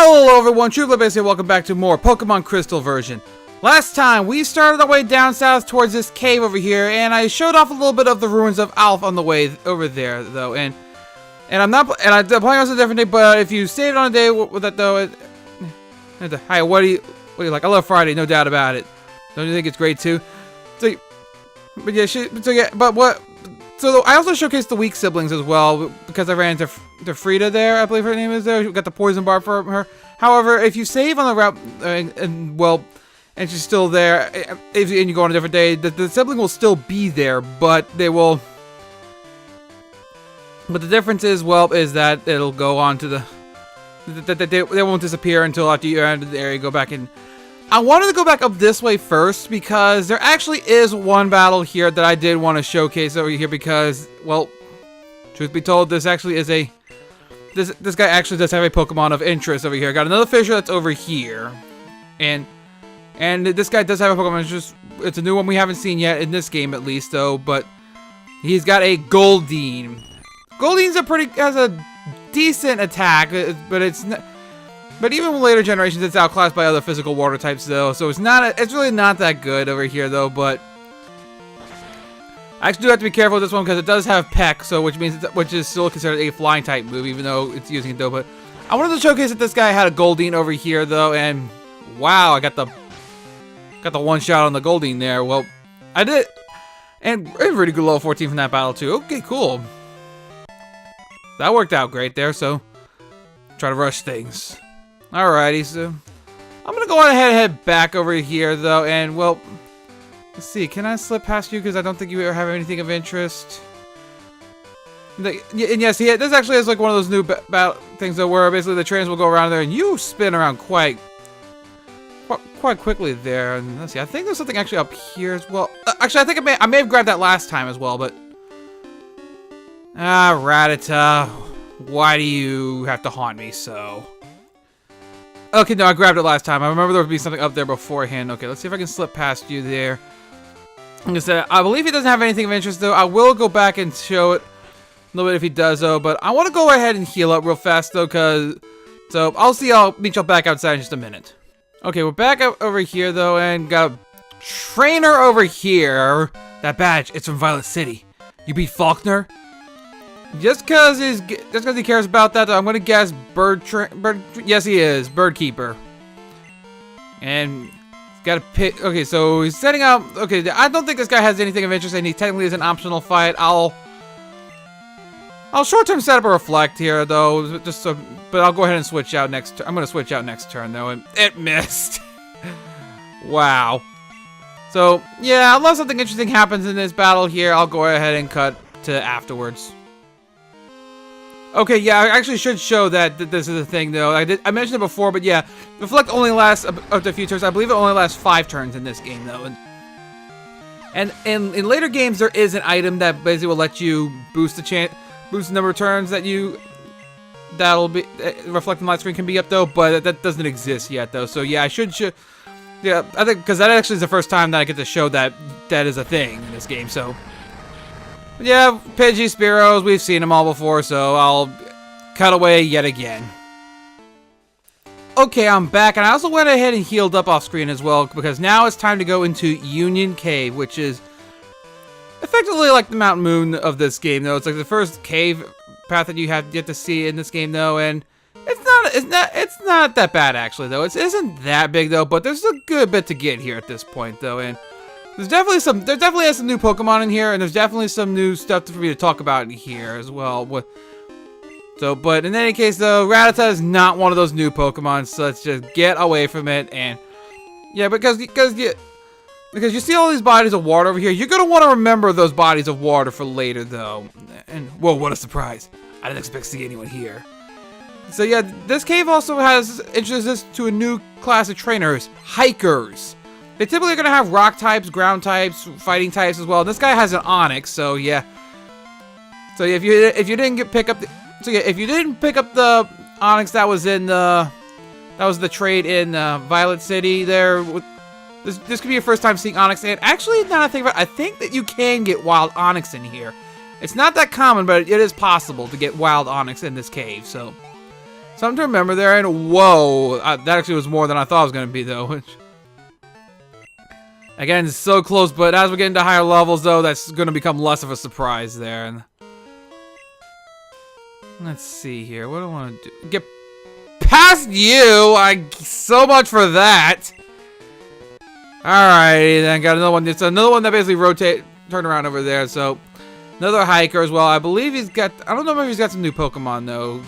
Hello everyone, TrueBlood here, welcome back to more Pokemon Crystal version. Last time, we started our way down south towards this cave over here, and I showed off a little bit of the ruins of Alph on the way over there, though, and I'm playing on a different day, but if you saved on a day with that, though, hi, what do you like? I love Friday, no doubt about it. Don't you think it's great, too? So I also showcased the weak siblings as well, because I ran into Frida there, I believe her name is there. We got the poison bar from her. However, if you save on the route, and she's still there, and you go on a different day, the sibling will still be there, but they will... But the difference is, is that it'll go on to they won't disappear until after you enter the area, go back in. I wanted to go back up this way first because there actually is one battle here that I did want to showcase over here because, well, truth be told, this actually is this guy actually does have a Pokemon of interest over here. I got another Fissure that's over here, and this guy does have a Pokemon. It's a new one we haven't seen yet in this game, at least, though. But he's got a Goldeen. Goldeen's has a decent attack, but it's not. But even with later generations, it's outclassed by other physical water types, though. So it's really not that good over here, though. But I actually do have to be careful with this one because it does have Peck, so which is still considered a flying type move, even though it's using it, though. But I wanted to showcase that this guy had a Goldeen over here, though, and wow, I got the one shot on the Goldeen there. Well, I did, and really good level 14 from that battle too. Okay, cool. That worked out great there. So try to rush things. Alrighty, so I'm gonna go on ahead and head back over here, though, and well, let's see. Can I slip past you because I don't think you ever have anything of interest? And yes, this actually is like one of those new things that where basically the trains will go around there and you spin around quite quickly there. And let's see. I think there's something actually up here as well. Actually, I think I may have grabbed that last time as well, but Rattata, why do you have to haunt me so? Okay, no, I grabbed it last time. I remember there would be something up there beforehand. Okay, let's see if I can slip past you there. Like I said, I believe he doesn't have anything of interest, though. I will go back and show it a little bit if he does, though. But I want to go ahead and heal up real fast, though, so I'll meet y'all back outside in just a minute. Okay, we're back up over here, though, and got a trainer over here. That badge, it's from Violet City. You beat Falkner? Just because he cares about that, though, I'm gonna guess yes, he is Bird Keeper, and he's got a pit. Okay, so he's setting up. Okay, I don't think this guy has anything of interest, and he technically is an optional fight. I'll short-term set up a Reflect here, though, but I'll go ahead and switch out next turn. I'm gonna switch out next turn, though, and it missed. Wow. So yeah, unless something interesting happens in this battle here, I'll go ahead and cut to afterwards. Okay, yeah, I actually should show that this is a thing, though. I mentioned it before, but yeah, Reflect only lasts up to a few turns. I believe it only lasts 5 turns in this game, though. And in later games, there is an item that basically will let you boost the number of turns that'll be Reflect and Light Screen can be up, though. But that doesn't exist yet, though. So yeah, I should yeah, I think because that actually is the first time that I get to show that is a thing in this game. So. Yeah, Pidgey, Spearows, we've seen them all before, so I'll cut away yet again. Okay, I'm back, and I also went ahead and healed up off screen as well, because now it's time to go into Union Cave, which is effectively like the Mount Moon of this game, though. It's like the first cave path that you have yet to see in this game, though, and it's not that bad, actually, though. It isn't that big, though, but there's a good bit to get here at this point, though, and There's definitely some new Pokemon in here, and there's definitely some new stuff for me to talk about in here as well. But in any case, though, Rattata is not one of those new Pokemon, so let's just get away from it. And yeah, because you see all these bodies of water over here, you're gonna want to remember those bodies of water for later, though. And whoa, what a surprise! I didn't expect to see anyone here. So yeah, this cave also has introduced us to a new class of trainers, Hikers. They typically are going to have rock types, ground types, fighting types as well. This guy has an Onix, so yeah. So if you didn't pick up the Onix that was the trade in Violet City there, this could be your first time seeing Onix. And actually, now that I think about it, I think that you can get wild Onix in here. It's not that common, but it is possible to get wild Onix in this cave. So Something to remember there, and whoa, that actually was more than I thought it was going to be, though. Which, again, it's so close, but as we get into higher levels, though, that's going to become less of a surprise there. And let's see here. What do I want to do? Get past you! So much for that. Alrighty, then got another one. It's another one that basically turn around over there. So, another hiker as well. I believe he's got, I don't know if he's got some new Pokemon, though.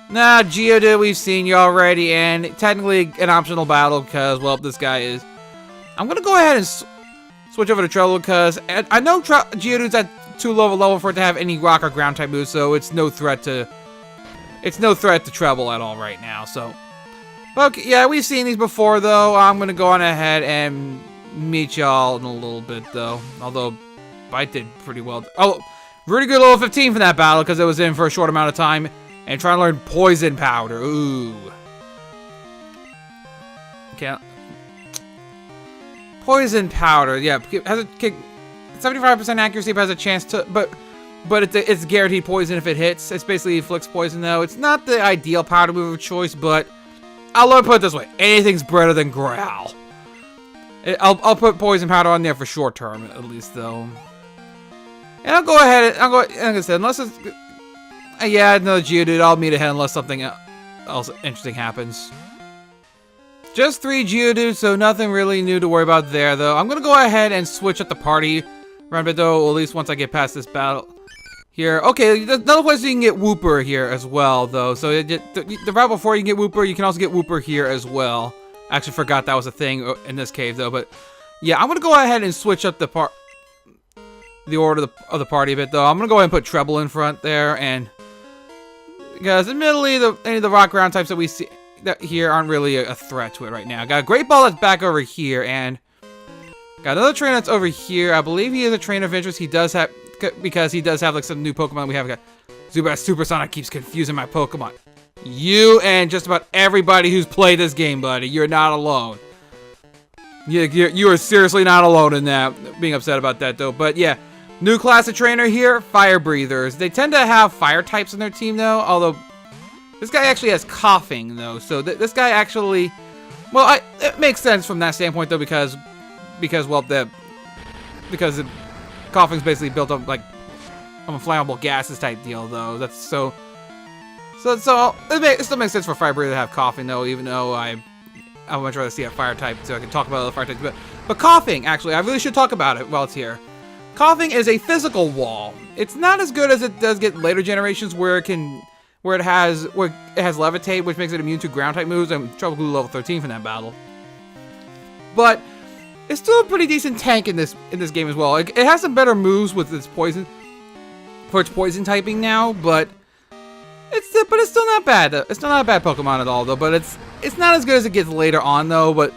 Nah, Geodude, we've seen you already, and technically an optional battle because, well, this guy is. I'm going to go ahead and switch over to Treble because I know Geodude's at too low of a level for it to have any rock or ground type moves, so it's no threat to Treble at all right now, so. Okay, yeah, we've seen these before, though. I'm going to go on ahead and meet y'all in a little bit, though. Although, Bite did pretty well. Oh, really good level 15 for that battle because it was in for a short amount of time. And trying to learn Poison Powder. Ooh. Okay. Poison Powder. Yeah, has a 75% accuracy, but has a chance to. But it's guaranteed poison if it hits. It's basically inflicts poison, though. It's not the ideal powder move of choice, but I'll put it this way: anything's better than Growl. I'll put Poison Powder on there for short term, at least, though. And I'll go ahead. Like I said, unless it's. Yeah, another Geodude. I'll meet ahead unless something else interesting happens. Just 3 Geodudes, so nothing really new to worry about there, though. I'm going to go ahead and switch up the party around a bit, though, at least once I get past this battle here. Okay, there's another place you can get Wooper here as well, though. So the route before you can get Wooper, you can also get Wooper here as well. I actually forgot that was a thing in this cave, though. But yeah, I'm going to go ahead and switch up the order of the party a bit, though. I'm going to go ahead and put Treble in front there, and because admittedly, any of the rock ground types that we see here aren't really a threat to it right now. Got a Great Ball that's back over here, and got another trainer that's over here. I believe he is a trainer of interest. He does have, because he does have like some new Pokemon. We have got Zubat Supersonic keeps confusing my Pokemon. You and just about everybody who's played this game, buddy. You're not alone. You are seriously not alone in that. Being upset about that, though. But yeah. New class of trainer here, Fire Breathers. They tend to have fire types in their team, though. Although, this guy actually has coughing, though. So this guy actually, well, it makes sense from that standpoint, though, because the coughing's basically built up like flammable gases type deal, though. That's so it still makes sense for Fire Breather to have coughing, though. Even though I would much rather see a fire type, so I can talk about other fire types. But coughing, actually, I really should talk about it while it's here. Coughing is a physical wall. It's not as good as it does get later generations where it has Levitate, which makes it immune to ground type moves, and Trouble Glue level 13 from that battle. But it's still a pretty decent tank in this game as well. It has some better moves with its poison typing now, but it's still not bad. It's still not a bad Pokemon at all, though. But it's not as good as it gets later on, though. But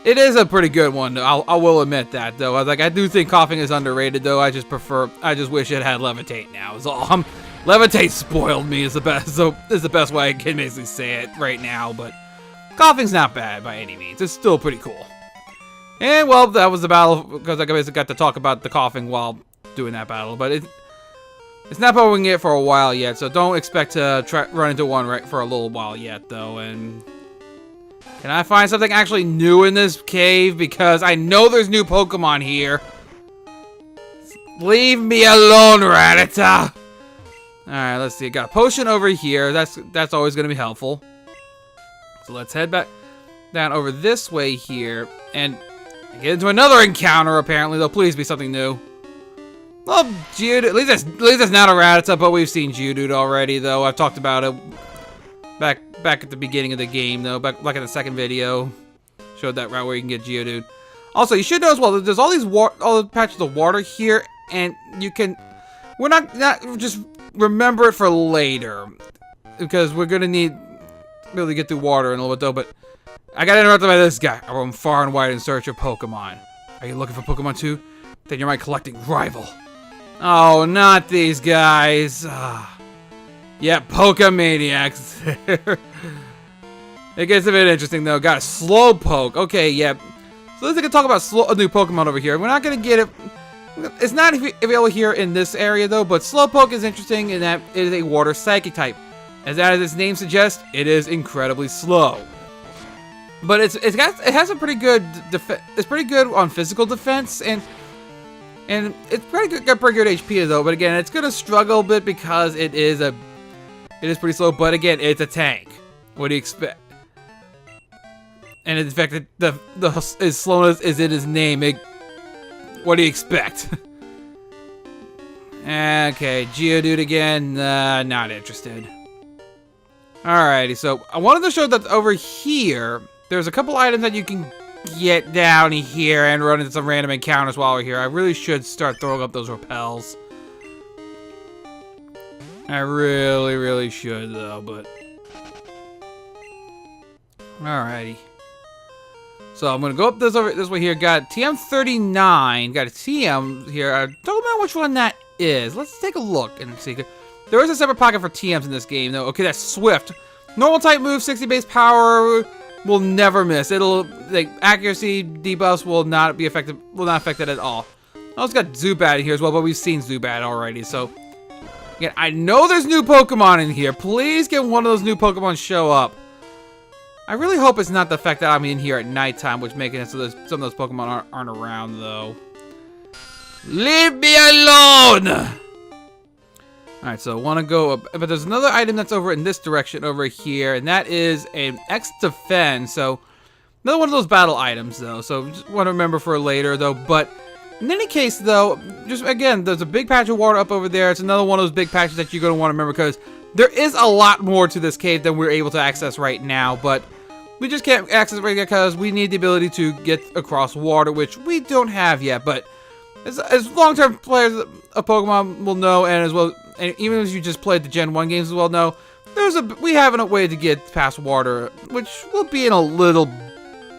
it is a pretty good one. I will admit that, though. I do think coughing is underrated, though. I just wish it had Levitate now. Is all. Levitate spoiled me is the best. So is the best way I can basically say it right now. But coughing's not bad by any means. It's still pretty cool. And well, that was the battle because I basically got to talk about the coughing while doing that battle. But it's not poking it for a while yet, so don't expect to run into one for a little while yet, though. And can I find something actually new in this cave? Because I know there's new Pokemon here. Leave me alone, Rattata! Alright, let's see. I got a potion over here. That's always going to be helpful. So let's head back down over this way here. And get into another encounter, apparently. There'll please be something new. Well, Geodude. At least that's not a Rattata, but we've seen Geodude already, though. I've talked about it back at the beginning of the game, though. Back in the second video, showed that route where you can get Geodude. Also, you should know as well. There's all the patches of water here, and you can. We're not just remember it for later, because we're gonna need really get through water in a little bit, though. But I got interrupted by this guy. I roam far and wide in search of Pokemon. Are you looking for Pokemon too? Then you're my collecting rival. Oh, not these guys. Yeah, Pokemaniacs. It gets a bit interesting, though. Got a Slowpoke. Okay, yeah. So let's talk about a new Pokemon over here. We're not going to get it. It's not available here in this area, though, but Slowpoke is interesting in that it is a water psychic type. As its name suggests, it is incredibly slow. But it has a pretty good it's pretty good on physical defense, and it's got pretty good HP though. But again, it's gonna struggle a bit because it is pretty slow. But again, it's a tank. What do you expect? And in fact, as slowness is in his name. What do you expect? Okay, Geodude again. Not interested. Alrighty, so I wanted to show that over here, there's a couple items that you can get down here and run into some random encounters while we're here. I really should start throwing up those repels. I really, really should, though, but... Alrighty. So I'm gonna go up this way here. Got TM39. Got a TM here. I don't know which one that is. Let's take a look and see. There is a separate pocket for TMs in this game, though. Okay, that's Swift. Normal type move, 60 base power will never miss. It'll accuracy debuffs will not be affected. Will not affect it at all. I also got Zubat in here as well, but we've seen Zubat already. So again, I know there's new Pokemon in here. Please get one of those new Pokemon show up. I really hope it's not the fact that I'm in here at nighttime, which making it so some of those Pokemon aren't around though. Leave me alone! Alright, so I want to go up, but there's another item that's over in this direction over here, and that is an X Defend, so another one of those battle items, though, so just want to remember for later, though, but in any case, though, just again, there's a big patch of water up over there. It's another one of those big patches that you're going to want to remember, because there is a lot more to this cave than we're able to access right now, but we just can't access it right now because we need the ability to get across water, which we don't have yet, but as long-term players of Pokemon will know, and as well, and even if you just played the Gen 1 games as well know, we have a way to get past water, which will be in a little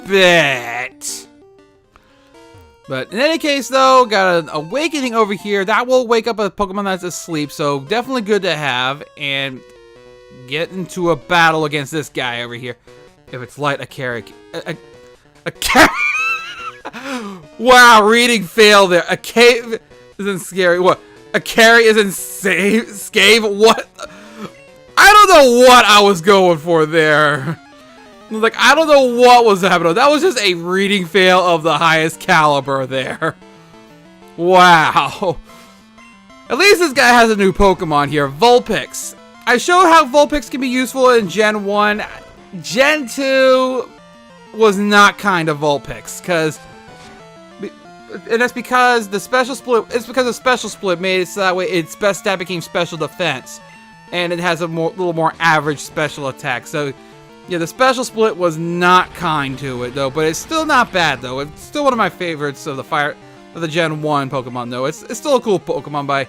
bit. But in any case, though, got an Awakening over here. That will wake up a Pokemon that's asleep, so definitely good to have. And get into a battle against this guy over here. If it's light, a carry. A carry. Wow, reading fail there. A cave isn't scary. What? A carry isn't scave? What? I don't know what I was going for there. Like, I don't know what was happening. That was just a reading fail of the highest caliber there. Wow. At least this guy has a new Pokemon here, Vulpix. I showed how Vulpix can be useful in Gen 1. Gen 2 was not kind of Vulpix, and that's because the special split. It's because the special split made it so that way its best stat became special defense, and it has a little more average special attack. So, yeah, the special split was not kind to it though, but it's still not bad though. It's still one of my favorites of the Gen 1 Pokemon though. It's still a cool Pokemon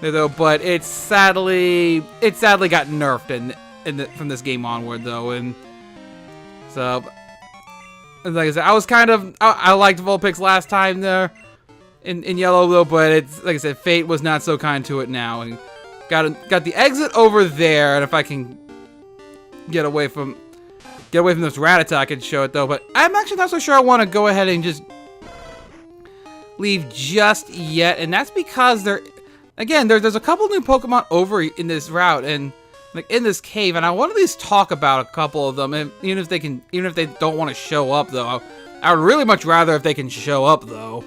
though, but it sadly got nerfed from this game onward though, and so. Like I said, I liked Vulpix last time there in yellow though, but it's like I said, fate was not so kind to it now, and got the exit over there, and if I can get away from this Rattata, I can show it though. But I'm actually not so sure I want to go ahead and just leave just yet, and that's because there's a couple new Pokemon over in this route and like in this cave, and I want to at least talk about a couple of them, and even if they don't want to show up though, I would really much rather if they can show up though.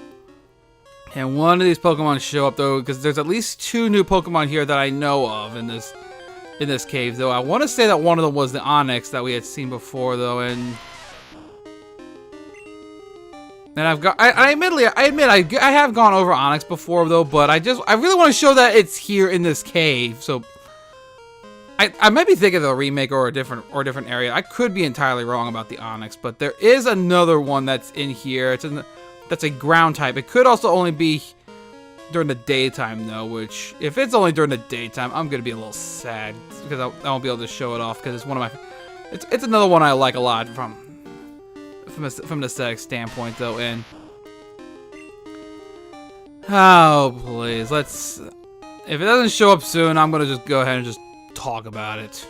And one of these Pokemon show up though, because there's at least 2 new Pokemon here that I know of in this cave though. I want to say that one of them was the Onix that we had seen before though, and I admit I have gone over Onix before though, but I really want to show that it's here in this cave. So I might be thinking of a remake or a different area. I could be entirely wrong about the Onix, but there is another one that's in here. That's a ground type. It could also only be during the daytime though, which if it's only during the daytime, I'm gonna be a little sad because I won't be able to show it off because it's one of my. It's another one I like a lot from an aesthetic standpoint though. And oh please, if it doesn't show up soon, I'm gonna just go ahead and just talk about it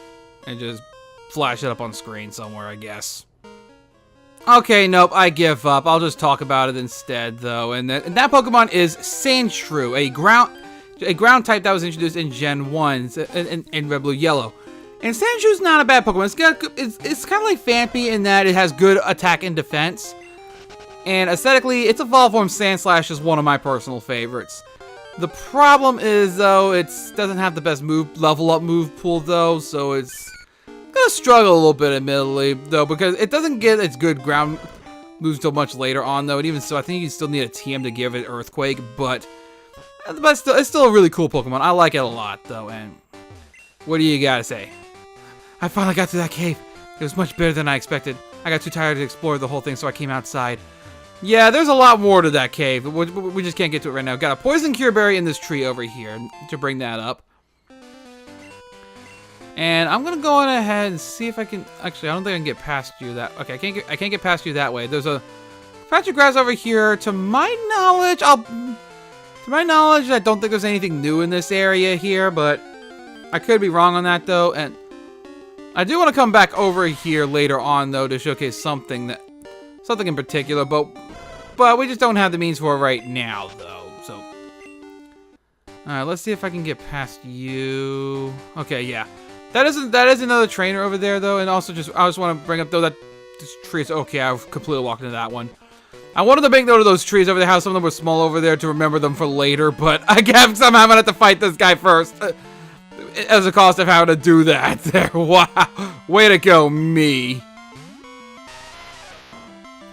and just flash it up on screen somewhere, I guess. Okay, nope, I give up. I'll just talk about it instead, though. And that Pokemon is Sandshrew, a ground type that was introduced in Gen 1 in Red, Blue, Yellow. And Sandshrews not a bad Pokemon. It's kind of like Phanpy in that it has good attack and defense. And aesthetically, its evolved form Sandslash is one of my personal favorites. The problem is, though, it doesn't have the best level up move pool, though, so it's gonna struggle a little bit, admittedly, though, because it doesn't get its good ground moves until much later on, though. And even so, I think you still need a TM to give it Earthquake, but it's still a really cool Pokemon. I like it a lot, though. And what do you gotta say? I finally got to that cave. It was much better than I expected. I got too tired to explore the whole thing, so I came outside. Yeah, there's a lot more to that cave. We just can't get to it right now. Got a Poison Cure Berry in this tree over here to bring that up. And I'm gonna go on ahead and see if I can. Actually, I don't think I can get past you that. Okay, I can't get past you that way. There's a patch of grass over here. To my knowledge, I don't think there's anything new in this area here, but I could be wrong on that though. And I do want to come back over here later on though to showcase something in particular, but we just don't have the means for it right now though. So, all right, let's see if I can get past you. Okay, yeah. That is another trainer over there, though, and also I just want to bring up, though, that this tree is... Okay, I've completely walked into that one. I wanted to make note of those trees over there, how some of them were small over there to remember them for later, but I guess somehow I'm going to have to fight this guy first. As a cost of having to do that there. Wow. Way to go, me.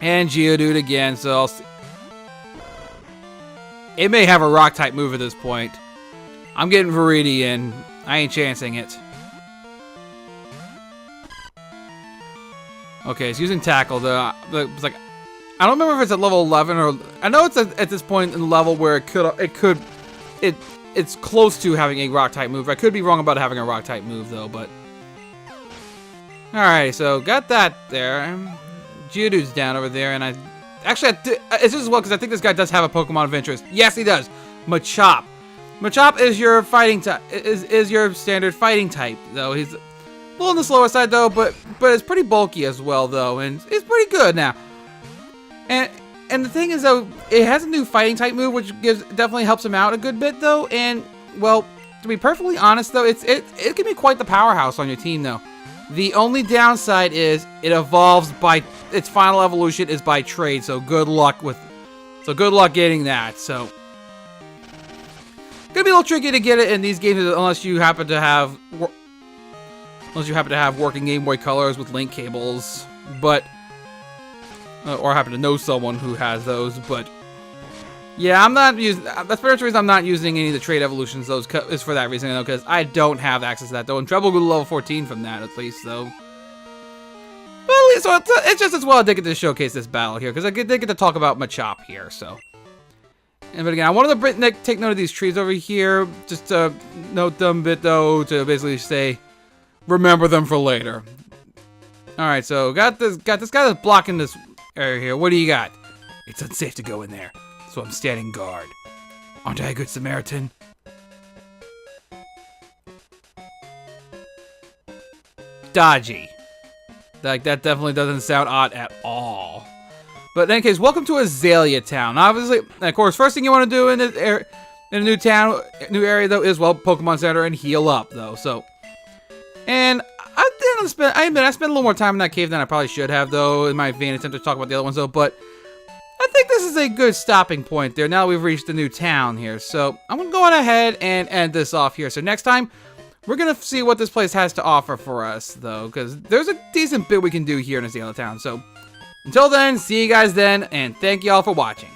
And Geodude again, so I'll see. It may have a Rock-type move at this point. I'm getting Viridian. I ain't chancing it. Okay, it's using Tackle. It's like, I don't remember if it's at level 11 or I know it's at this point in the level where it's close to having a Rock type move. I could be wrong about having a Rock type move though, but all right. So got that there. Geodude's down over there, and it's just as well because I think this guy does have a Pokemon of interest. Yes, he does. Machop. Machop is your fighting type. Is your standard fighting type though. He's a little on the slower side though, but it's pretty bulky as well though, and it's pretty good now. And the thing is though, it has a new fighting type move, which definitely helps him out a good bit though. And well, to be perfectly honest though, it can be quite the powerhouse on your team though. The only downside is it evolves by its final evolution is by trade. So good luck getting that. So gonna be a little tricky to get it in these games unless you happen to have. Unless you happen to have working Game Boy Colors with link cables, but or happen to know someone who has those. But yeah, I'm not using. That's the reason I'm not using any of the trade evolutions. Those is for that reason, though, because I don't have access to that though. And Treble go to level 14 from that at least, though. But at least, so it's just as well I did get to showcase this battle here because I did get to talk about Machop here. So, but again, I wanted to take note of these trees over here, just to note them a bit though, to basically say. Remember them for later. Alright, so got this guy that's blocking this area here. What do you got? It's unsafe to go in there, so I'm standing guard. Aren't I a good Samaritan? Dodgy. Like, that definitely doesn't sound odd at all. But in any case, welcome to Azalea Town. Obviously, of course, first thing you want to do in a new area though is, well, Pokemon Center and heal up though, so... And I spent a little more time in that cave than I probably should have, though, in my vain attempt to talk about the other ones, though. But I think this is a good stopping point there. Now we've reached the new town here. So I'm going to go on ahead and end this off here. So next time, we're going to see what this place has to offer for us, though, because there's a decent bit we can do here in Azalea Town. So until then, see you guys then, and thank you all for watching.